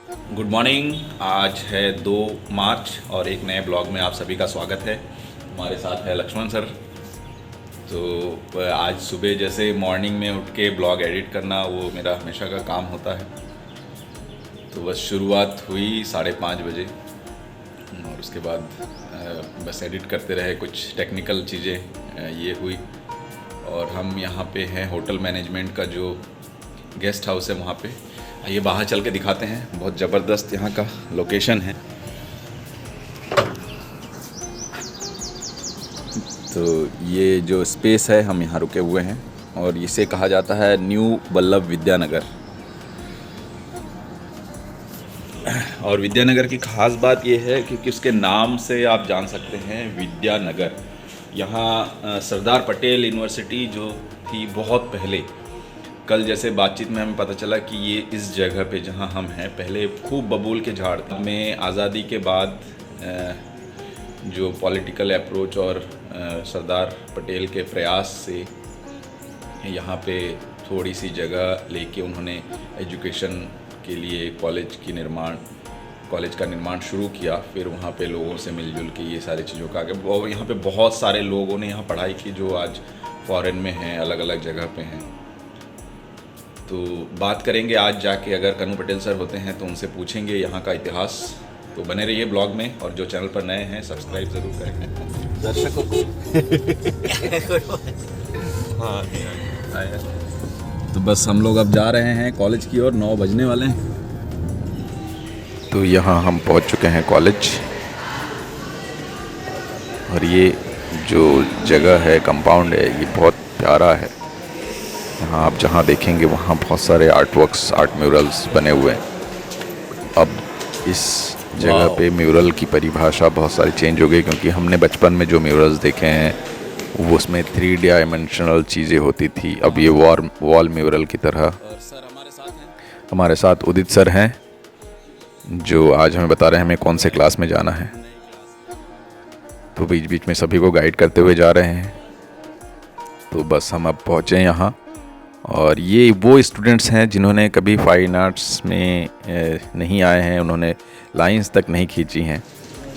Good morning. आज है 2 मार्च और एक नए ब्लॉग में आप सभी का स्वागत है। हमारे साथ है लक्ष्मण सर। तो आज सुबह जैसे मॉर्निंग में उठ के ब्लॉग एडिट करना वो मेरा हमेशा का काम होता है। तो बस शुरुआत हुई 5:30 बजे और उसके बाद बस एडिट करते रहे। कुछ टेक्निकल चीज़ें ये हुई और हम यहाँ पे हैं होटल मैनेजमेंट का जो गेस्ट हाउस है वहाँ पे। आइए बाहर चल के दिखाते हैं। बहुत ज़बरदस्त यहाँ का लोकेशन है। तो ये जो स्पेस है हम यहाँ रुके हुए हैं और इसे कहा जाता है न्यू बल्लभ विद्यानगर। और विद्यानगर की ख़ास बात ये है क्योंकि उसके नाम से आप जान सकते हैं विद्यानगर। यहाँ सरदार पटेल यूनिवर्सिटी जो थी बहुत पहले, कल जैसे बातचीत में हमें पता चला कि ये इस जगह पे जहाँ हम हैं पहले खूब बबूल के झाड़ थे। में आज़ादी के बाद जो पॉलिटिकल अप्रोच और सरदार पटेल के प्रयास से यहाँ पे थोड़ी सी जगह लेके उन्होंने एजुकेशन के लिए कॉलेज का निर्माण शुरू किया। फिर वहाँ पे लोगों से मिलजुल के ये सारी चीज़ों का आगे और यहाँ पे बहुत सारे लोगों ने यहाँ पढ़ाई की जो आज फॉरेन में हैं, अलग अलग जगह पे हैं। तो बात करेंगे आज जाके, अगर कन्नू पटेल सर होते हैं तो उनसे पूछेंगे यहाँ का इतिहास। तो बने रहिए ब्लॉग में और जो चैनल पर नए हैं सब्सक्राइब ज़रूर करें दर्शकों को। हाँ तो बस हम लोग अब जा रहे हैं कॉलेज की ओर। 9 बजने वाले हैं। तो यहाँ हम पहुँच चुके हैं कॉलेज और ये जो जगह है, कंपाउंड है, ये बहुत प्यारा है। यहाँ आप जहाँ देखेंगे वहाँ बहुत सारे आर्टवर्क्स, आर्ट म्यूरल्स बने हुए हैं। अब इस जगह पे म्यूरल की परिभाषा बहुत सारी चेंज हो गई क्योंकि हमने बचपन में जो म्यूरल्स देखे हैं वो उसमें 3 डायमेंशनल चीज़ें होती थी। अब ये वॉल म्यूरल की तरह। हमारे साथ उदित सर हैं जो आज हमें बता रहे हैं हमें कौन से क्लास में जाना है। तो बीच बीच में सभी को गाइड करते हुए जा रहे हैं। तो बस हम अब पहुँचे यहाँ और ये वो स्टूडेंट्स हैं जिन्होंने कभी फाइन आर्ट्स में नहीं आए हैं, उन्होंने लाइंस तक नहीं खींची हैं।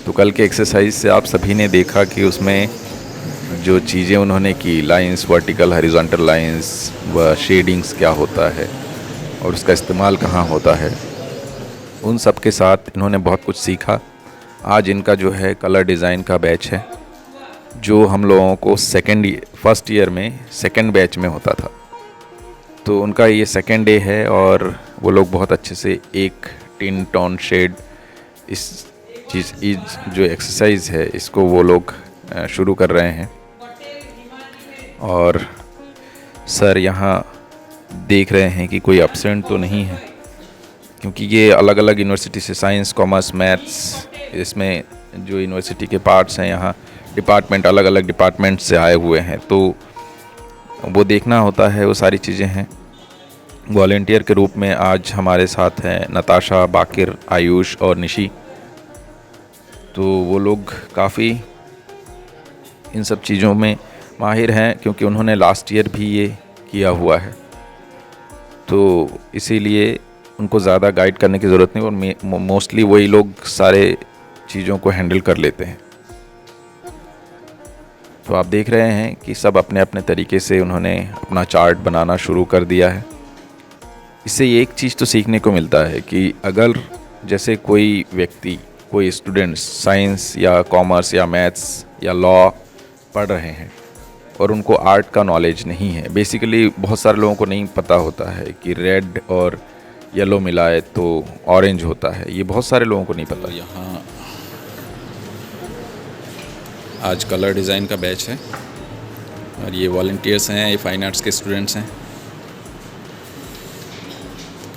तो कल के एक्सरसाइज से आप सभी ने देखा कि उसमें जो चीज़ें उन्होंने की, लाइंस, वर्टिकल, हॉरिजॉन्टल लाइंस व शेडिंग्स क्या होता है और उसका इस्तेमाल कहाँ होता है, उन सब के साथ इन्होंने बहुत कुछ सीखा। आज इनका जो है कलर डिज़ाइन का बैच है जो हम लोगों को फर्स्ट ईयर में सेकेंड बैच में होता था। तो उनका ये सेकेंड डे है और वो लोग बहुत अच्छे से एक टिन टोन शेड इस जो एक्सरसाइज है इसको वो लोग शुरू कर रहे हैं। और सर यहाँ देख रहे हैं कि कोई एब्सेंट तो नहीं है क्योंकि ये अलग अलग यूनिवर्सिटी से साइंस, कॉमर्स, मैथ्स, इसमें जो यूनिवर्सिटी के पार्ट्स हैं यहाँ डिपार्टमेंट, अलग अलग डिपार्टमेंट से आए हुए हैं। तो वो देखना होता है, वो सारी चीज़ें हैं। वॉलेंटियर के रूप में आज हमारे साथ हैं नताशा, बाकिर, आयुष और निशी। तो वो लोग काफ़ी इन सब चीज़ों में माहिर हैं क्योंकि उन्होंने लास्ट ईयर भी ये किया हुआ है। तो इसीलिए उनको ज़्यादा गाइड करने की ज़रूरत नहीं और मोस्टली वही लोग सारे चीज़ों को हैंडल कर लेते हैं। तो आप देख रहे हैं कि सब अपने अपने तरीके से उन्होंने अपना चार्ट बनाना शुरू कर दिया है। इससे ये एक चीज़ तो सीखने को मिलता है कि अगर जैसे कोई व्यक्ति, कोई स्टूडेंट्स साइंस या कॉमर्स या मैथ्स या लॉ पढ़ रहे हैं और उनको आर्ट का नॉलेज नहीं है, बेसिकली बहुत सारे लोगों को नहीं पता होता है कि रेड और येलो मिलाए तो ऑरेंज होता है, ये बहुत सारे लोगों को नहीं पता। यहाँ आज कलर डिज़ाइन का बैच है और ये वॉलंटियर्स हैं, ये फाइन आर्ट्स के स्टूडेंट्स हैं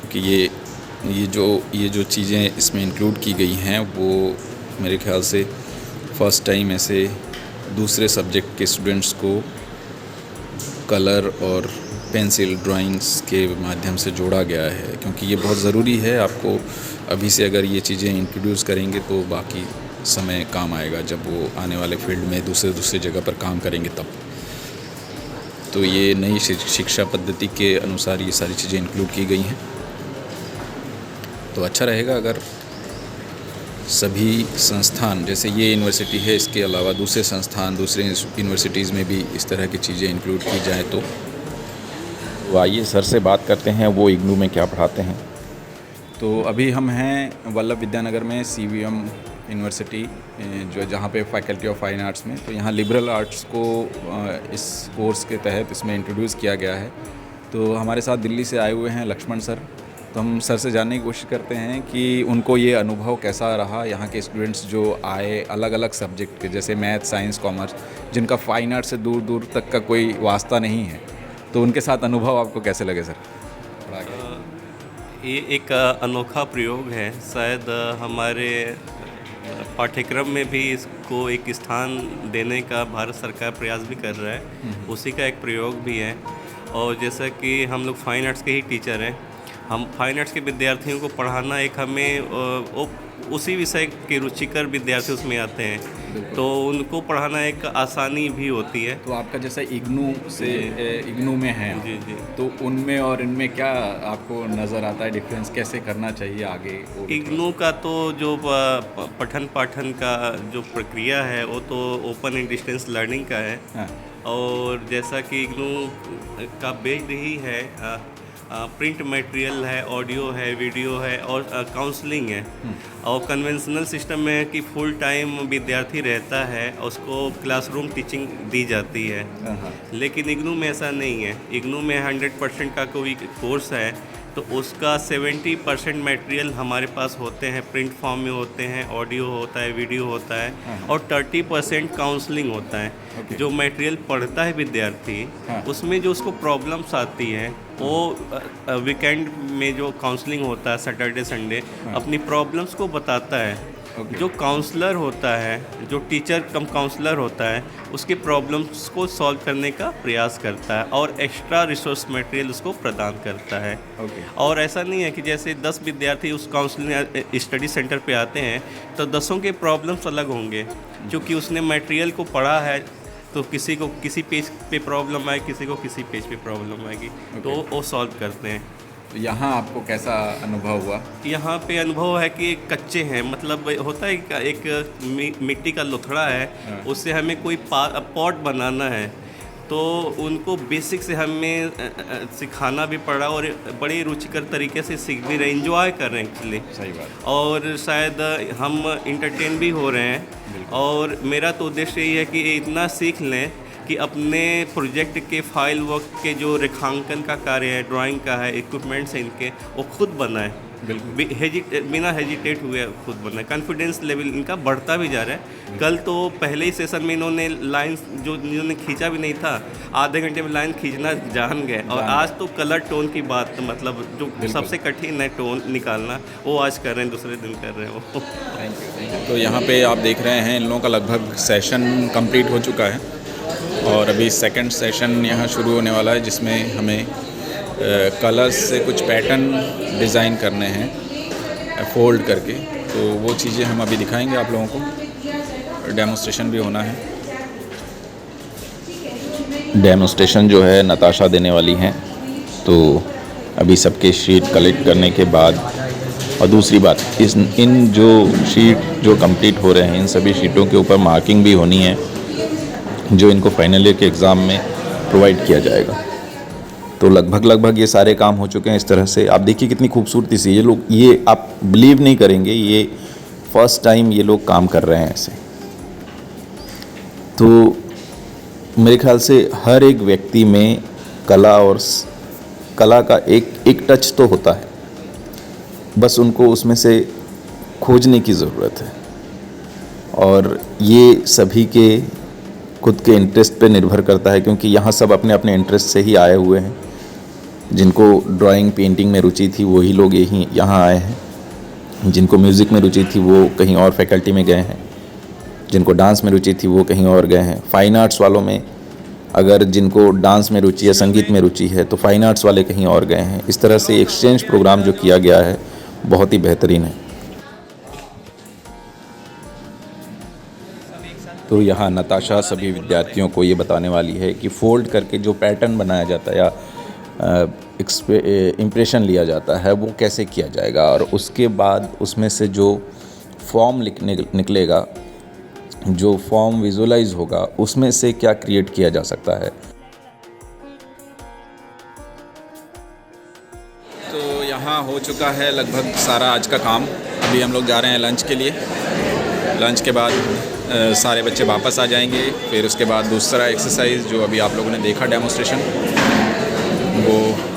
क्योंकि ये जो चीज़ें इसमें इंक्लूड की गई हैं वो मेरे ख्याल से फ़र्स्ट टाइम ऐसे दूसरे सब्जेक्ट के स्टूडेंट्स को कलर और पेंसिल ड्राइंग्स के माध्यम से जोड़ा गया है क्योंकि ये बहुत ज़रूरी है। आपको अभी से अगर ये चीज़ें इंट्रोड्यूस करेंगे तो बाकी समय काम आएगा जब वो आने वाले फील्ड में दूसरे जगह पर काम करेंगे तब। तो ये नई शिक्षा पद्धति के अनुसार ये सारी चीज़ें इंक्लूड की गई हैं। तो अच्छा रहेगा अगर सभी संस्थान, जैसे ये यूनिवर्सिटी है, इसके अलावा दूसरे संस्थान, दूसरे यूनिवर्सिटीज़ में भी इस तरह की चीज़ें इंक्लूड की जाएँ तो आइए सर से बात करते हैं, वो इग्नू में क्या पढ़ाते हैं। तो अभी हम हैं वल्लभ विद्यानगर में CVM यूनिवर्सिटी, जो जहाँ पे फैकल्टी ऑफ फाइन आर्ट्स में, तो यहाँ लिबरल आर्ट्स को इस कोर्स के तहत इसमें इंट्रोड्यूस किया गया है। तो हमारे साथ दिल्ली से आए हुए हैं लक्ष्मण सर। तो हम सर से जानने की कोशिश करते हैं कि उनको ये अनुभव कैसा रहा, यहाँ के स्टूडेंट्स जो आए अलग अलग सब्जेक्ट के, जैसे मैथ, साइंस, कॉमर्स, जिनका फाइन आर्ट से दूर दूर तक का कोई वास्ता नहीं है, तो उनके साथ अनुभव आपको कैसे लगे सर? ये एक अनोखा प्रयोग है। शायद हमारे पाठ्यक्रम में भी इसको एक स्थान देने का भारत सरकार प्रयास भी कर रहा है, उसी का एक प्रयोग भी है। और जैसा कि हम लोग फाइन आर्ट्स के ही टीचर हैं, हम फाइन आर्ट्स के विद्यार्थियों को पढ़ाना एक हमें उसी विषय के रुचिकर विद्यार्थी उसमें आते हैं, तो उनको पढ़ाना एक आसानी भी होती है। तो आपका जैसा इग्नू में है जी जी। तो उनमें और इनमें क्या आपको नज़र आता है डिफरेंस, कैसे करना चाहिए आगे? इग्नू का तो जो पठन पाठन का जो प्रक्रिया है वो तो ओपन एंड डिस्टेंस लर्निंग का है। हाँ। और जैसा कि इग्नू का बेस्ड ही है, प्रिंट मटेरियल है, ऑडियो है, वीडियो है और काउंसलिंग है। और कन्वेंशनल सिस्टम में है कि फुल टाइम विद्यार्थी रहता है, उसको क्लासरूम टीचिंग दी जाती है। लेकिन इग्नू में ऐसा नहीं है। इग्नू में 100% का कोई कोर्स है तो उसका 70% मटेरियल हमारे पास होते हैं, प्रिंट फॉर्म में होते हैं, ऑडियो होता है, वीडियो होता है और 30% काउंसलिंग होता है। जो मटेरियल पढ़ता है विद्यार्थी, उसमें जो उसको प्रॉब्लम्स आती हैं वो वीकेंड में जो काउंसलिंग होता है सैटरडे संडे, अपनी प्रॉब्लम्स को बताता है। जो काउंसलर होता है, जो टीचर कम काउंसलर होता है, उसके प्रॉब्लम्स को सॉल्व करने का प्रयास करता है और एक्स्ट्रा रिसोर्स मटेरियल उसको प्रदान करता है। और ऐसा नहीं है कि जैसे 10 विद्यार्थी उस काउंसलिंग स्टडी सेंटर पे आते हैं तो 10 के प्रॉब्लम्स अलग होंगे, क्योंकि उसने मटेरियल को पढ़ा है। तो किसी को किसी पेज पे प्रॉब्लम आए, किसी को किसी पेज पे प्रॉब्लम आएगी, तो वो सॉल्व करते हैं। तो यहाँ आपको कैसा अनुभव हुआ? यहाँ पे अनुभव है कि कच्चे हैं, मतलब होता है एक मिट्टी का लोथड़ा है, उससे हमें कोई पॉट बनाना है, तो उनको बेसिक से हमें सिखाना भी पड़ा और बड़े रुचिकर तरीके से सीख भी रहे, एंजॉय कर रहे हैं एक्चुअली। सही बात। और शायद हम इंटरटेन भी हो रहे हैं। और मेरा तो उद्देश्य यही है कि इतना सीख लें कि अपने प्रोजेक्ट के फाइल वर्क के जो रेखांकन का कार्य है, ड्राइंग का है, इक्विपमेंट्स हैं इनके, वो खुद बनाएं, बिना हेजिटेट हुए खुद बनाएं। कॉन्फिडेंस लेवल इनका बढ़ता भी जा रहा है। कल तो पहले ही सेशन में इन्होंने लाइन जो इन्होंने खींचा भी नहीं था, आधे घंटे में लाइन खींचना जान गए। और आज तो कलर टोन की बात, मतलब जो सबसे कठिन है टोन निकालना, वो आज कर रहे हैं, दूसरे दिन कर रहे हैं वो। तो यहाँ पे आप देख रहे हैं इन लोगों का लगभग सेशन कंप्लीट हो चुका है और अभी सेकंड सेशन यहाँ शुरू होने वाला है, जिसमें हमें कलर्स से कुछ पैटर्न डिज़ाइन करने हैं फोल्ड करके। तो वो चीज़ें हम अभी दिखाएंगे आप लोगों को, डेमोस्ट्रेशन भी होना है। डेमोस्ट्रेशन जो है नताशा देने वाली हैं, तो अभी सबके शीट कलेक्ट करने के बाद, और दूसरी बात, इन जो शीट जो कंप्लीट हो रहे हैं, इन सभी शीटों के ऊपर मार्किंग भी होनी है, जो इनको फाइनल ईयर के एग्ज़ाम में प्रोवाइड किया जाएगा। तो लगभग ये सारे काम हो चुके हैं। इस तरह से आप देखिए कितनी खूबसूरती से ये आप बिलीव नहीं करेंगे, ये फर्स्ट टाइम ये लोग काम कर रहे हैं ऐसे। तो मेरे ख्याल से हर एक व्यक्ति में कला का एक टच तो होता है, बस उनको उसमें से खोजने की ज़रूरत है। और ये सभी के खुद के इंटरेस्ट पे निर्भर करता है, क्योंकि यहाँ सब अपने अपने इंटरेस्ट से ही आए हुए हैं। जिनको ड्राइंग पेंटिंग में रुचि थी वही लोग यहाँ आए हैं, जिनको म्यूज़िक में रुचि थी वो कहीं और फैकल्टी में गए हैं, जिनको डांस में रुचि थी वो कहीं और गए हैं। फाइन आर्ट्स वालों में अगर जिनको डांस में रुचि है, संगीत में रुचि है, तो फाइन आर्ट्स वाले कहीं और गए हैं। इस तरह से एक्सचेंज प्रोग्राम जो किया गया है बहुत ही बेहतरीन है। तो यहाँ नताशा सभी विद्यार्थियों को ये बताने वाली है कि फोल्ड करके जो पैटर्न बनाया जाता है या इम्प्रेशन लिया जाता है वो कैसे किया जाएगा, और उसके बाद उसमें से जो फॉर्म निकलेगा, जो फॉर्म विजुअलाइज होगा, उसमें से क्या क्रिएट किया जा सकता है। तो यहाँ हो चुका है लगभग सारा आज का काम। अभी हम लोग जा रहे हैं लंच के लिए। लंच के बाद सारे बच्चे वापस आ जाएंगे। फिर उसके बाद दूसरा एक्सरसाइज जो अभी आप लोगों ने देखा डेमोस्ट्रेशन, वो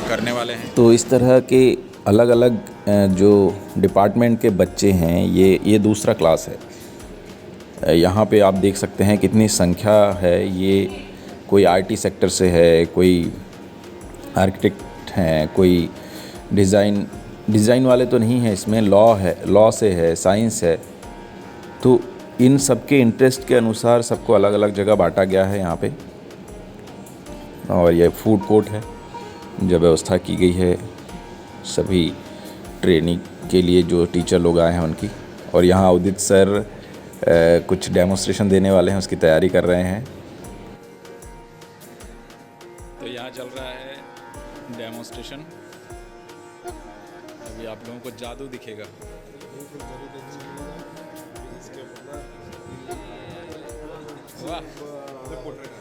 करने वाले हैं। तो इस तरह के अलग अलग जो डिपार्टमेंट के बच्चे हैं, ये दूसरा क्लास है। यहाँ पे आप देख सकते हैं कितनी संख्या है। ये कोई आईटी सेक्टर से है, कोई आर्किटेक्ट हैं, कोई डिज़ाइन वाले तो नहीं है, इसमें लॉ है, लॉ से है, साइंस है। तो इन सब के इंटरेस्ट के अनुसार सबको अलग अलग जगह बांटा गया है यहाँ पे। और ये फूड कोर्ट है, जो व्यवस्था की गई है सभी ट्रेनिंग के लिए जो टीचर लोग आए हैं उनकी। और यहाँ उदित सर कुछ डेमोस्ट्रेशन देने वाले हैं, उसकी तैयारी कर रहे हैं। तो यहाँ चल रहा है डेमोस्ट्रेशन। अभी आप लोगों को जादू दिखेगा।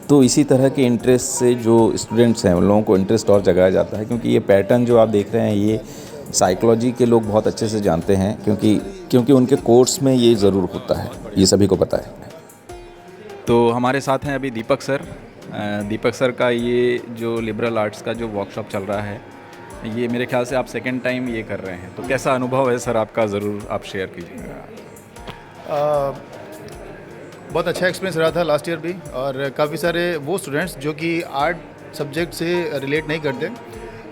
तो इसी तरह के इंटरेस्ट से जो स्टूडेंट्स हैं उन लोगों को इंटरेस्ट और जगाया जाता है, क्योंकि ये पैटर्न जो आप देख रहे हैं ये साइकोलॉजी के लोग बहुत अच्छे से जानते हैं, क्योंकि उनके कोर्स में ये ज़रूर होता है, ये सभी को पता है। तो हमारे साथ हैं अभी दीपक सर। दीपक सर का ये जो लिबरल आर्ट्स का जो वर्कशॉप चल रहा है, ये मेरे ख्याल से आप सेकेंड टाइम ये कर रहे हैं। तो कैसा अनुभव है सर आपका, ज़रूर आप शेयर कीजिएगा। बहुत अच्छा एक्सपीरियंस रहा था लास्ट ईयर भी। और काफ़ी सारे वो स्टूडेंट्स जो कि आर्ट सब्जेक्ट से रिलेट नहीं करते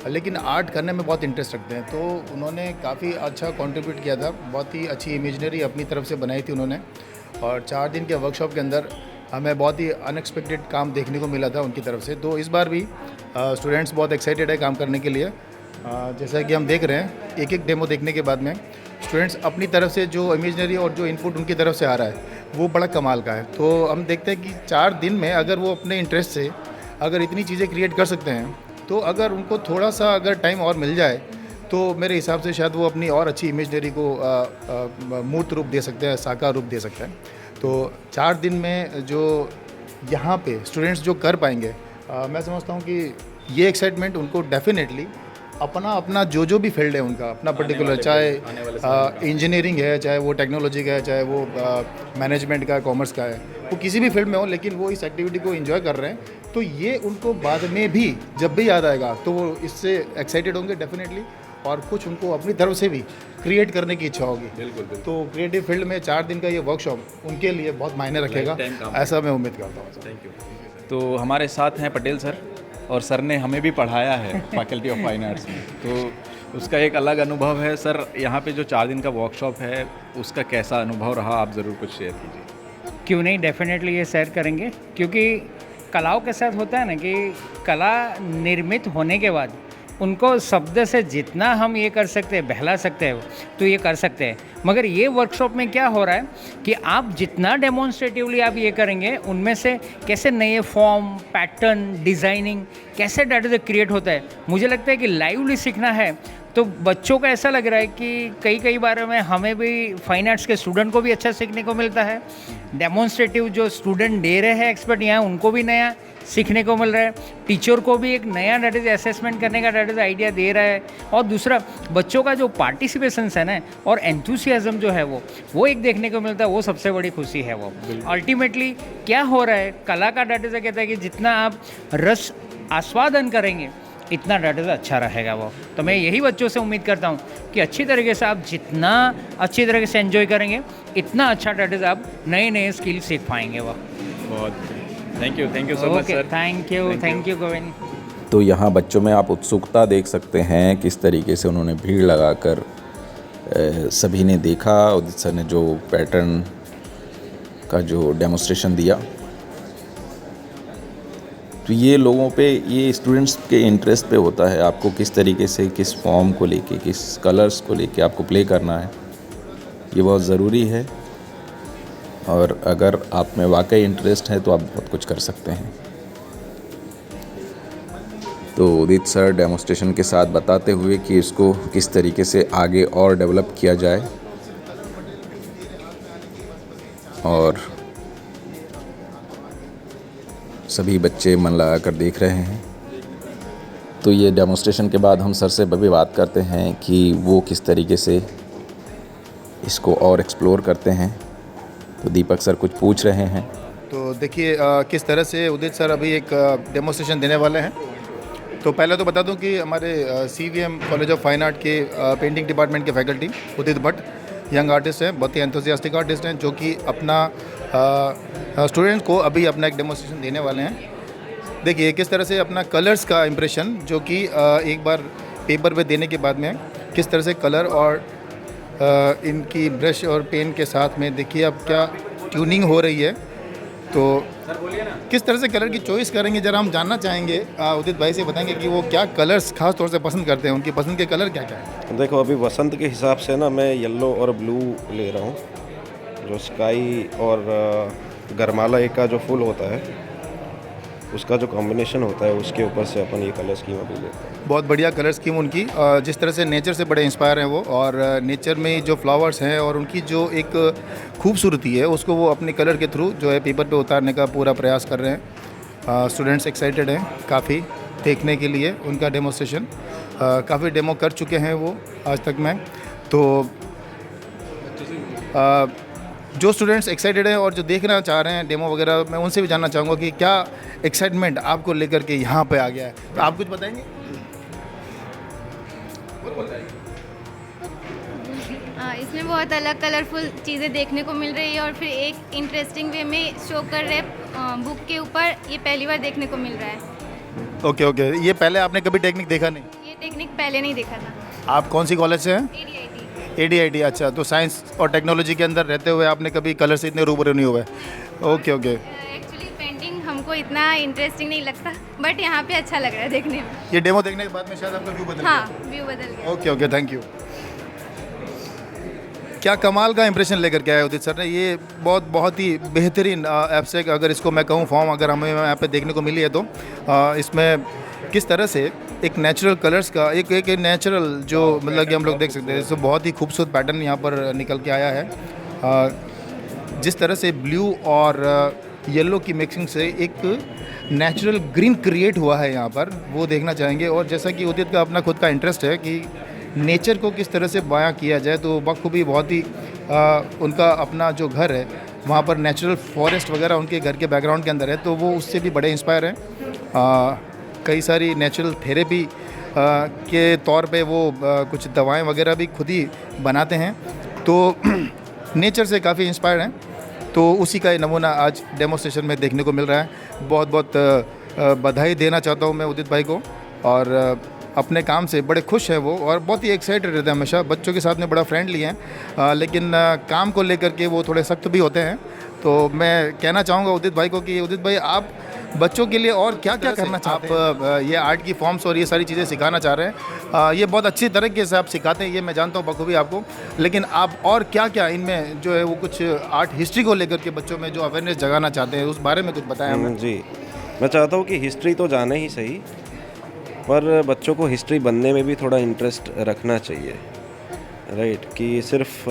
लेकिन आर्ट करने में बहुत इंटरेस्ट रखते हैं, तो उन्होंने काफ़ी अच्छा कंट्रीब्यूट किया था। बहुत ही अच्छी इमेजनरी अपनी तरफ से बनाई थी उन्होंने। और 4 दिन के वर्कशॉप के अंदर हमें बहुत ही अनएक्सपेक्टेड काम देखने को मिला था उनकी तरफ से। तो इस बार भी स्टूडेंट्स बहुत एक्साइटेड है काम करने के लिए। जैसा कि हम देख रहे हैं, एक एक डेमो देखने के बाद में स्टूडेंट्स अपनी तरफ से जो इमेजनरी और जो इनपुट उनकी तरफ से आ रहा है वो बड़ा कमाल का है। तो हम देखते हैं कि 4 दिन में अगर वो अपने इंटरेस्ट से अगर इतनी चीज़ें क्रिएट कर सकते हैं, तो अगर उनको थोड़ा सा अगर टाइम और मिल जाए तो मेरे हिसाब से शायद वो अपनी और अच्छी इमेजनरी को मूर्त रूप दे सकते हैं, साकार रूप दे सकते हैं। तो 4 दिन में जो यहाँ पे स्टूडेंट्स जो कर पाएंगे, मैं समझता हूँ कि ये एक्साइटमेंट उनको डेफिनेटली अपना जो भी फील्ड है उनका अपना पर्टिकुलर, चाहे इंजीनियरिंग है, चाहे वो टेक्नोलॉजी का है, चाहे वो मैनेजमेंट का, कॉमर्स का है, वो किसी भी फील्ड में हो, लेकिन वो इस एक्टिविटी को एंजॉय कर रहे हैं। तो ये उनको बाद में भी जब भी याद आएगा तो वो इससे एक्साइटेड होंगे डेफिनेटली, और कुछ उनको अपनी तरफ से भी क्रिएट करने की इच्छा होगी। बिल्कुल। तो क्रिएटिव फील्ड में 4 दिन का ये वर्कशॉप उनके लिए बहुत मायने रखेगा, ऐसा मैं उम्मीद करता हूँ। Thank you. तो हमारे साथ हैं पटेल सर, और सर ने हमें भी पढ़ाया है फैकल्टी ऑफ फाइन आर्ट्स में, तो उसका एक अलग अनुभव है। सर, यहाँ पे जो 4 दिन का वर्कशॉप है उसका कैसा अनुभव रहा, आप ज़रूर कुछ शेयर कीजिए। क्यों नहीं, डेफिनेटली ये शेयर करेंगे। क्योंकि कलाओं के साथ होता है ना कि कला निर्मित होने के बाद उनको शब्द से जितना हम ये कर सकते हैं, बहला सकते हैं, तो ये कर सकते हैं। मगर ये वर्कशॉप में क्या हो रहा है कि आप जितना डेमोन्स्ट्रेटिवली आप ये करेंगे, उनमें से कैसे नए फॉर्म, पैटर्न, डिज़ाइनिंग कैसे डाटा से क्रिएट होता है। मुझे लगता है कि लाइवली सीखना है तो बच्चों का ऐसा लग रहा है कि कई बार में हमें भी फाइन आर्ट्स के स्टूडेंट को भी अच्छा सीखने को मिलता है। डेमोन्स्ट्रेटिव जो स्टूडेंट दे रहे हैं एक्सपर्ट यहाँ, उनको भी नया सीखने को मिल रहा है। टीचर को भी एक नया डेट इज असेसमेंट करने का डेट इज आइडिया दे रहा है। और दूसरा, बच्चों का जो पार्टिसिपेशंस है ना और एंथुसियाज्म जो है वो एक देखने को मिलता है। वो सबसे बड़ी खुशी है। वो अल्टीमेटली क्या हो रहा है, कला का डेट इज कहता है कि जितना आप रस आस्वादन करेंगे इतना डेट इज अच्छा रहेगा वो। तो मैं यही बच्चों से उम्मीद करता हूँ कि अच्छी तरीके से आप जितना अच्छी तरीके से एंजॉय करेंगे, इतना अच्छा डेट इज आप नए स्किल सीख पाएंगे वो। बहुत thank you so much sir. Thank you Govind. तो यहाँ बच्चों में आप उत्सुकता देख सकते हैं, किस तरीके से उन्होंने भीड़ लगाकर सभी ने देखा। उदित सर ने जो पैटर्न का जो डेमोस्ट्रेशन दिया, तो ये लोगों पे, ये स्टूडेंट्स के इंटरेस्ट पे होता है। आपको किस तरीके से, किस फॉर्म को लेके, किस कलर्स को लेके आपको प्ले करना है, ये बहुत ज़रूरी है। और अगर आप में वाकई इंटरेस्ट है तो आप बहुत कुछ कर सकते हैं। तो उदित सर डेमोस्ट्रेशन के साथ बताते हुए कि इसको किस तरीके से आगे और डेवलप किया जाए, और सभी बच्चे मन लगा कर देख रहे हैं। तो ये डेमोस्ट्रेशन के बाद हम सर से भी बात करते हैं कि वो किस तरीके से इसको और एक्सप्लोर करते हैं। तो दीपक सर कुछ पूछ रहे हैं। तो देखिए किस तरह से उदित सर अभी एक डेमोस्ट्रेशन देने वाले हैं। तो पहले तो बता दूं कि हमारे CVM college of fine art के पेंटिंग डिपार्टमेंट के फैकल्टी उदित भट्ट यंग आर्टिस्ट हैं, बहुत ही एंथुसियास्टिक आर्टिस्ट हैं, जो कि अपना स्टूडेंट्स को अभी अपना एक डेमोस्ट्रेशन देने वाले हैं। देखिए किस तरह से अपना कलर्स का इम्प्रेशन जो कि एक बार पेपर पे देने के बाद में किस तरह से कलर और इनकी ब्रश और पेन के साथ में देखिए अब क्या ट्यूनिंग हो रही है। तो किस तरह से कलर की चॉइस करेंगे ज़रा हम जानना चाहेंगे। उदित भाई से बताएंगे कि वो क्या कलर्स खास तौर से पसंद करते हैं, उनकी पसंद के कलर क्या क्या है। देखो अभी वसंत के हिसाब से ना मैं येलो और ब्लू ले रहा हूँ, जो स्काई और गरमाला एक का जो फुल होता है उसका जो कॉम्बिनेशन होता है उसके ऊपर से अपन ये कलर स्कीम अभी लेते हैं। बहुत बढ़िया कलर स्कीम उनकी, जिस तरह से नेचर से बड़े इंस्पायर हैं वो, और नेचर में जो फ्लावर्स हैं और उनकी जो एक खूबसूरती है उसको वो अपने कलर के थ्रू जो है पेपर पे उतारने का पूरा प्रयास कर रहे हैं। स्टूडेंट्स एक्साइटेड हैं काफ़ी देखने के लिए उनका डेमोस्ट्रेशन। काफ़ी डेमो कर चुके हैं वो आज तक में। तो जो स्टूडेंट्स एक्साइटेड हैं और जो देखना चाह रहे हैं डेमो वगैरह, मैं उनसे भी जानना चाहूँगा कि क्या एक्साइटमेंट आपको लेकर के यहाँ पे आ गया है। तो आप कुछ बताएंगे? इसमें बहुत अलग कलरफुल चीज़ें देखने को मिल रही है और फिर एक इंटरेस्टिंग वे में शो कर रहे बुक के ऊपर, ये पहली बार देखने को मिल रहा है। ओके ओके, ये पहले आपने कभी टेक्निक देखा नहीं? ये टेक्निक पहले नहीं देखा था। आप कौन सी कॉलेज से हैं? ADIT। अच्छा, तो साइंस और टेक्नोलॉजी के अंदर रहते हुए आपने कभी कलर से इतने रूबरू नहीं हुए? Okay okay. एक्चुअली पेंटिंग हमको इतना इंटरेस्टिंग नहीं लगता, बट यहाँ पे अच्छा लग रहा है देखने में। ये डेमो देखने के बाद में शायद आपका व्यू बदल गया। हाँ, व्यू बदल गया। Okay okay, thank you. क्या कमाल का इंप्रेशन लेकर के आए उदित सर ने। ये बहुत ही बेहतरीन एब्स्ट्रैक्ट, अगर इसको मैं कहूँ फॉर्म अगर हमें यहाँ पे देखने को मिली है, तो इसमें किस तरह से एक नेचुरल कलर्स का एक नेचुरल जो मतलब कि हम लोग देख सकते हैं, इससे बहुत ही खूबसूरत पैटर्न यहाँ पर निकल के आया है। जिस तरह से ब्लू और येलो की मिक्सिंग से एक नेचुरल ग्रीन क्रिएट हुआ है यहाँ पर, वो देखना चाहेंगे। और जैसा कि उदित का अपना खुद का इंटरेस्ट है कि नेचर को किस तरह से बयां किया जाए, तो बखूबी बहुत ही उनका अपना जो घर है वहाँ पर नेचुरल फॉरेस्ट वगैरह उनके घर के बैकग्राउंड के अंदर है, तो वो उससे भी बड़े इंस्पायर हैं। कई सारी नेचुरल थेरेपी के तौर पे वो कुछ दवाएं वगैरह भी खुद ही बनाते हैं, तो नेचर से काफ़ी इंस्पायर्ड हैं। तो उसी का ये नमूना आज डेमोस्ट्रेशन में देखने को मिल रहा है। बहुत बहुत बधाई देना चाहता हूँ मैं उदित भाई को, और अपने काम से बड़े खुश हैं वो, और बहुत ही एक्साइटेड रहते हैं हमेशा। बच्चों के साथ में बड़ा फ्रेंडली हैं, लेकिन काम को लेकर के वो थोड़े सख्त भी होते हैं। तो मैं कहना चाहूँगा उदित भाई को कि उदित भाई आप बच्चों के लिए और क्या क्या करना चाहते हैं। आप ये आर्ट की फॉर्म्स और ये सारी चीज़ें सिखाना चाह रहे हैं, ये बहुत अच्छी तरीके से आप सिखाते हैं, ये मैं जानता हूँ बखूबी आपको। लेकिन आप और क्या क्या इनमें जो है वो कुछ आर्ट हिस्ट्री को लेकर के बच्चों में जो अवेयरनेस जगाना चाहते हैं, उस बारे में कुछ बताएं हमें। जी, मैं चाहता हूँ कि हिस्ट्री तो जाने ही सही, पर बच्चों को हिस्ट्री बनने में भी थोड़ा इंटरेस्ट रखना चाहिए, राइट। कि सिर्फ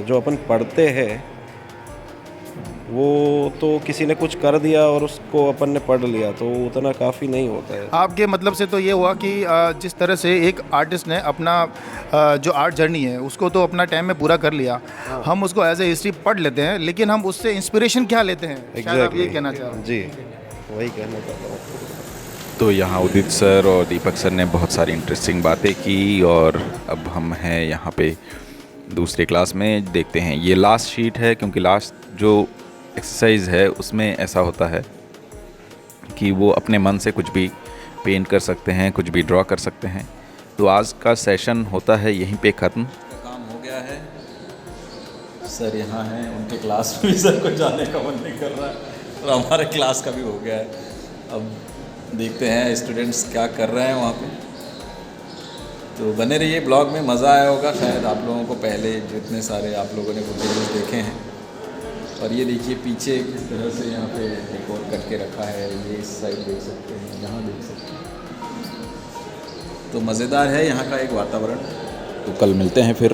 जो अपन पढ़ते हैं वो तो किसी ने कुछ कर दिया और उसको अपन ने पढ़ लिया, तो उतना काफ़ी नहीं होता है। आपके मतलब से तो ये हुआ कि जिस तरह से एक आर्टिस्ट ने अपना जो आर्ट जर्नी है उसको तो अपना टाइम में पूरा कर लिया, हम उसको एज ए हिस्ट्री पढ़ लेते हैं, लेकिन हम उससे इंस्पिरेशन क्या लेते हैं, शायद आप ये कहना चाह रहे हैं। जी, वही कहना चाहता हूँ। तो यहाँ उदित सर और दीपक सर ने बहुत सारी इंटरेस्टिंग बातें की, और अब हम हैं यहाँ पे दूसरे क्लास में। देखते हैं, ये लास्ट शीट है, क्योंकि लास्ट जो एक्सरसाइज है उसमें ऐसा होता है कि वो अपने मन से कुछ भी पेंट कर सकते हैं, कुछ भी ड्रॉ कर सकते हैं। तो आज का सेशन होता है यहीं पे ख़त्म। काम हो गया है। सर यहाँ हैं, उनके क्लास में सर को जाने का मन नहीं कर रहा है, और हमारे क्लास का भी हो गया है। अब देखते हैं स्टूडेंट्स क्या कर रहे हैं वहाँ पे। तो बने रहिए, ब्लॉग में मज़ा आया होगा शायद आप लोगों को। पहले जितने सारे आप लोगों ने फुटेजेस देखे हैं, और ये देखिए पीछे किस तरह से यहाँ पे डेकोर करके रखा है। ये इस साइड देख सकते हैं, यहाँ देख सकते हैं। तो मज़ेदार है यहाँ का एक वातावरण। तो कल मिलते हैं फिर